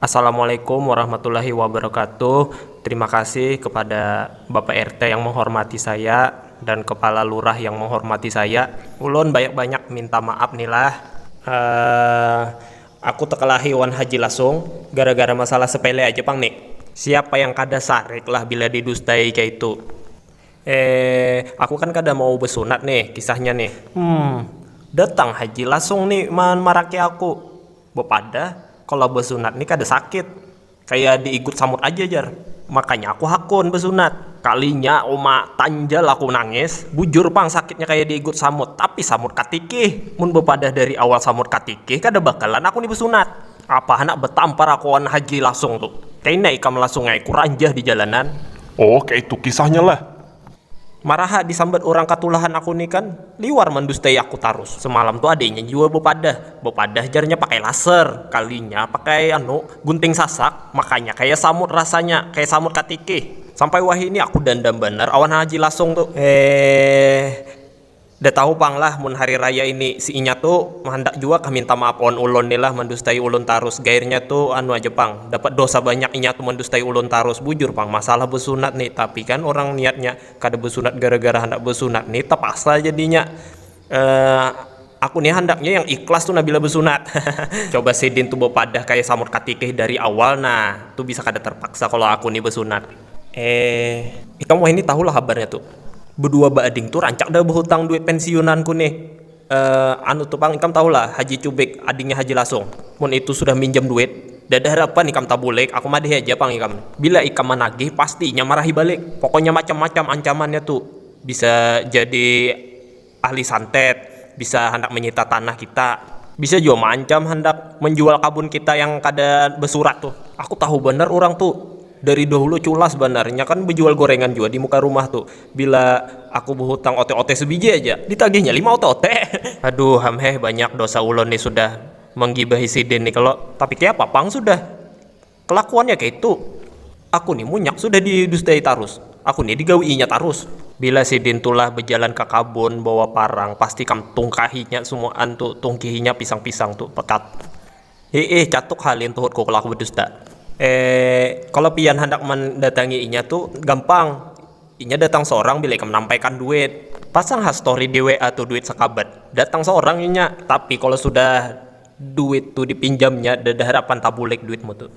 Assalamualaikum warahmatullahi wabarakatuh. Terima kasih kepada Bapak RT yang menghormati saya dan Kepala Lurah yang menghormati saya. Ulun banyak-banyak minta maaf nih lah. Aku tekelahi wan haji langsung gara-gara masalah sepele aja pang nih. Siapa yang kada sarik lah bila didustai kayak itu. Aku kan kada mau besunat nih kisahnya nih. Datang haji langsung nih maraki aku. Bepada kalau besunat nih kada sakit, kayak diigut samut aja jar. Makanya aku hakun besunat. Kalinya oma tanjal aku nangis, bujur pang sakitnya kayak diigut samut. Tapi samut katikih, mun bepadah dari awal samut katikih kada bakalan aku nih besunat. Apa anak betampar aku wan haji langsung tuh. Kayaknya ikam langsung ngai kuranjah di jalanan. Oh, kayak itu kisahnya lah. Maraha disambat orang katulahan aku nih kan, liwar mendustai aku tarus. Semalam tuh adanya jual bepadah jarnya pakai laser, kalinya pakai gunting sasak, makanya kayak samut rasanya, kayak samut katiki. Sampai wah ini aku dandam bener awan haji langsung tuh. Udah tahu pang lah mun hari raya ini si inya tuh hendak juga kah minta maaf on ulun nih lah mendustai ulun tarus. Gairnya tuh aja pang, dapat dosa banyak inya tuh mendustai ulun tarus. Bujur pang masalah besunat nih, tapi kan orang niatnya kada besunat gara-gara hendak besunat nih terpaksa jadinya. Aku nih hendaknya yang ikhlas tuh nabila besunat. Coba sidin tuh bepadah kayak samut katikih dari awal, nah tuh bisa kada terpaksa kalau aku nih besunat. Kamu ini tahu lah kabarnya tuh. Berdua bading tuh rancak dah berhutang duit pensiunanku nih. Tuh pang ikam tahu lah Haji Cubik adingnya Haji Lasung. Mun itu sudah minjam duit, dadah harapan ikam tabulek, aku madeh aja pang ikam. Bila ikam menagih pastinya marahi balik. Pokoknya macam-macam ancamannya tuh. Bisa jadi ahli santet, bisa hendak menyita tanah kita, bisa juga mengancam hendak menjual kabun kita yang kada bersurat tuh. Aku tahu bener orang tuh. Dari dahulu culas sebenarnya kan berjual gorengan juga di muka rumah tuh. Bila aku berhutang ote-ote sebiji aja, ditagihnya 5 ote-ote. Aduh, banyak dosa ulun nih sudah menggibahi sidin nih kalau. Tapi kayak apa pang sudah kelakuannya kayak itu. Aku nih munyak sudah didustai tarus. Aku nih digawiinya tarus. Bila sidin tulah berjalan ke kabun bawa parang, pasti kam tungkahinya semuaan tuh, tungkihinya pisang-pisang tuh pekat. Catuk halin tuhutku kalau aku berdusta. Kalau pian hendak mendatangi inya tuh gampang. Inya datang seorang bila ikam nampaikan duit. Pasang story di WA tuh duit sekabat. Datang seorang inya. Tapi kalau sudah duit tuh dipinjamnya, ada harapan tabulek duitmu tuh.